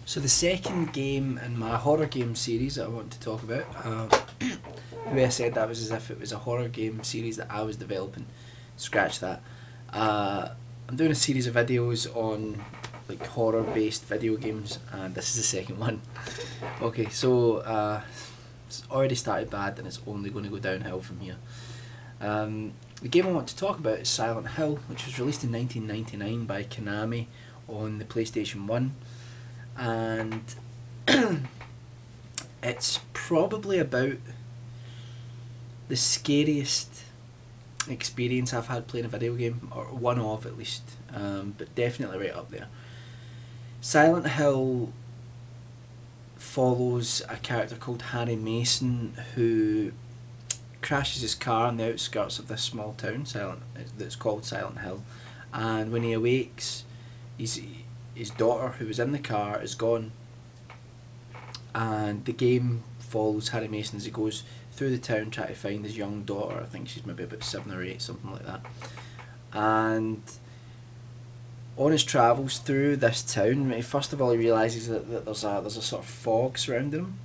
So the second game in my horror game series that I want to talk about, the way I said that was as if it was a horror game series that I was developing. Scratch that. I'm doing a series of videos on like horror based video games, and this is the second one. Okay, so it's already started bad and it's only going to go downhill from here. The game I want to talk about is Silent Hill, which was released in 1999 by Konami on the PlayStation 1, and it's probably about the scariest experience I've had playing a video game, or one of at least, but definitely right up there. Silent Hill follows a character called Harry Mason who crashes his car on the outskirts of this small town, that's called Silent Hill, and when he awakes, his daughter, who was in the car, is gone, and the game follows Harry Mason as he goes through the town trying to find his young daughter. I think she's maybe about 7 or 8, something like that. And on his travels through this town, first of all he realises that there's a sort of fog surrounding him,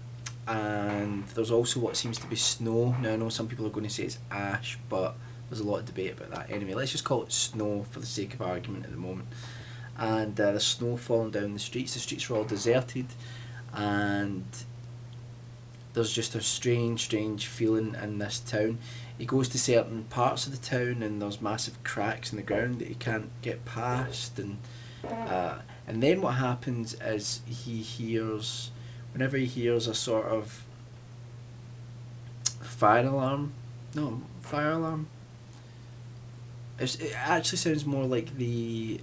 and there's also what seems to be snow. Now I know some people are going to say it's ash, but there's a lot of debate about that. Anyway, let's just call it snow for the sake of argument at the moment. And there's snow falling down the streets. The streets are all deserted, and there's just a strange feeling in this town. He goes to certain parts of the town and there's massive cracks in the ground that he can't get past, and then what happens is whenever he hears a sort of fire alarm, it actually sounds more like the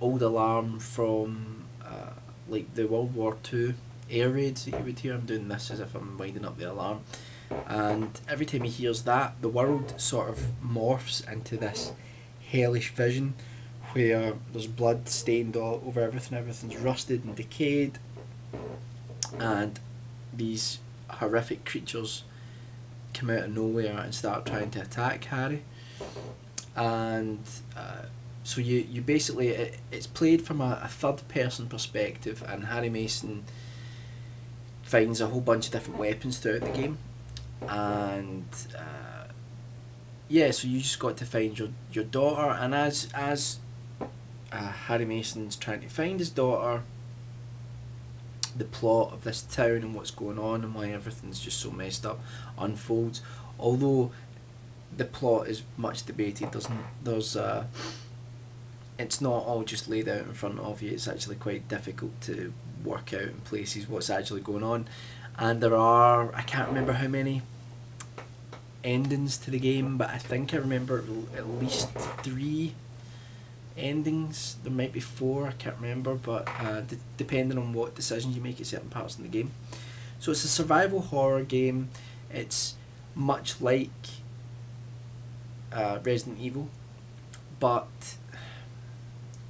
old alarm from like the World War II air raids that you would hear. I'm doing this as if I'm winding up the alarm, and every time he hears that, the world sort of morphs into this hellish vision where there's blood stained all over everything, everything's rusted and decayed, and these horrific creatures come out of nowhere and start trying to attack Harry. And so you basically, it's played from a third person perspective, and Harry Mason finds a whole bunch of different weapons throughout the game, and so you just got to find your daughter, and as Harry Mason's trying to find his daughter, the plot of this town and what's going on and why everything's just so messed up unfolds. Although the plot is much debated, it's not all just laid out in front of you. It's actually quite difficult to work out in places what's actually going on, and there are, I can't remember how many endings to the game, but I think I remember at least 3 endings. There might be 4, I can't remember, but depending on what decisions you make at certain parts in the game. So it's a survival horror game. It's much like Resident Evil, but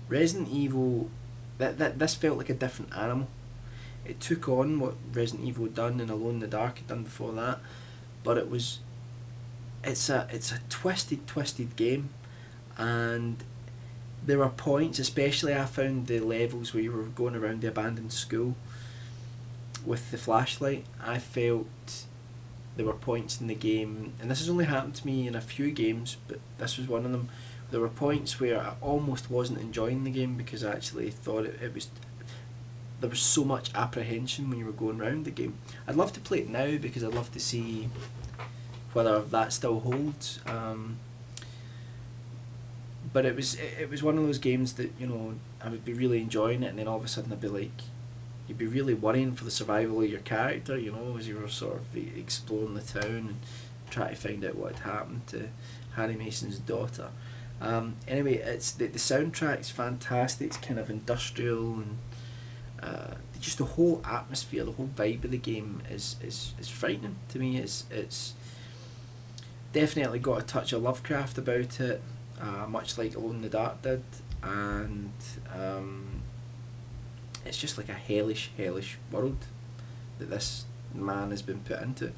Resident Evil, this felt like a different animal. It took on what Resident Evil had done and Alone in the Dark had done before that, but it's a twisted game, and there were points, especially I found the levels where you were going around the abandoned school with the flashlight. I felt there were points in the game, and this has only happened to me in a few games, but this was one of them. There were points where I almost wasn't enjoying the game because I actually thought it was, there was so much apprehension when you were going around the game. I'd love to play it now because I'd love to see whether that still holds. But it was one of those games that, you know, I would be really enjoying it, and then all of a sudden I'd be like, you'd be really worrying for the survival of your character, you know, as you were sort of exploring the town and trying to find out what had happened to Harry Mason's daughter. Anyway, it's the soundtrack's fantastic. It's kind of industrial, and just the whole atmosphere, the whole vibe of the game is frightening to me. It's definitely got a touch of Lovecraft about it, much like Alone in the Dark did, and it's just like a hellish world that this man has been put into.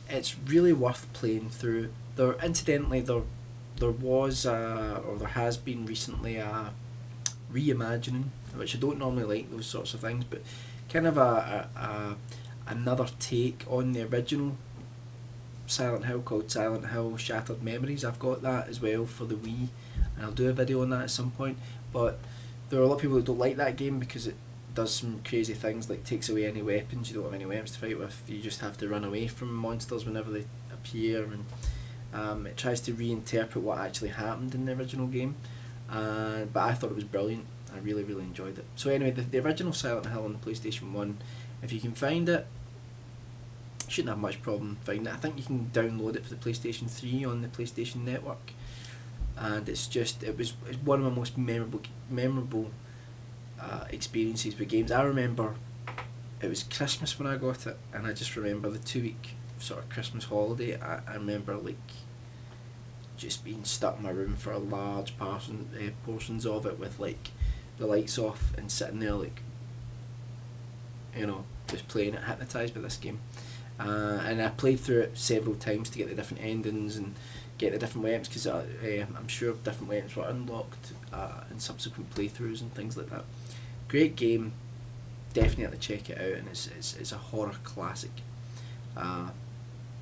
It's really worth playing through. There was or there has been recently a reimagining, which I don't normally like those sorts of things, but kind of another take on the original Silent Hill called Silent Hill Shattered Memories. I've got that as well for the Wii, and I'll do a video on that at some point. But there are a lot of people who don't like that game because it does some crazy things, like takes away any weapons. You don't have any weapons to fight with. You just have to run away from monsters whenever they appear, and it tries to reinterpret what actually happened in the original game. But I thought it was brilliant. I really, really enjoyed it. So anyway, the original Silent Hill on the PlayStation 1, if you can find it, you shouldn't have much problem finding it. I think you can download it for the PlayStation 3 on the PlayStation Network, and it's one of my most memorable experiences with games. I remember it was Christmas when I got it, and I just remember the 2 week sort of Christmas holiday. I remember like just being stuck in my room for a large portions of it with like the lights off and sitting there like, you know, just playing it, hypnotised by this game. And I played through it several times to get the different endings and get the different weapons, because I'm sure different weapons were unlocked in subsequent playthroughs and things like that. Great game, definitely check it out, and it's a horror classic. And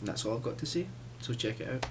that's all I've got to say, so check it out.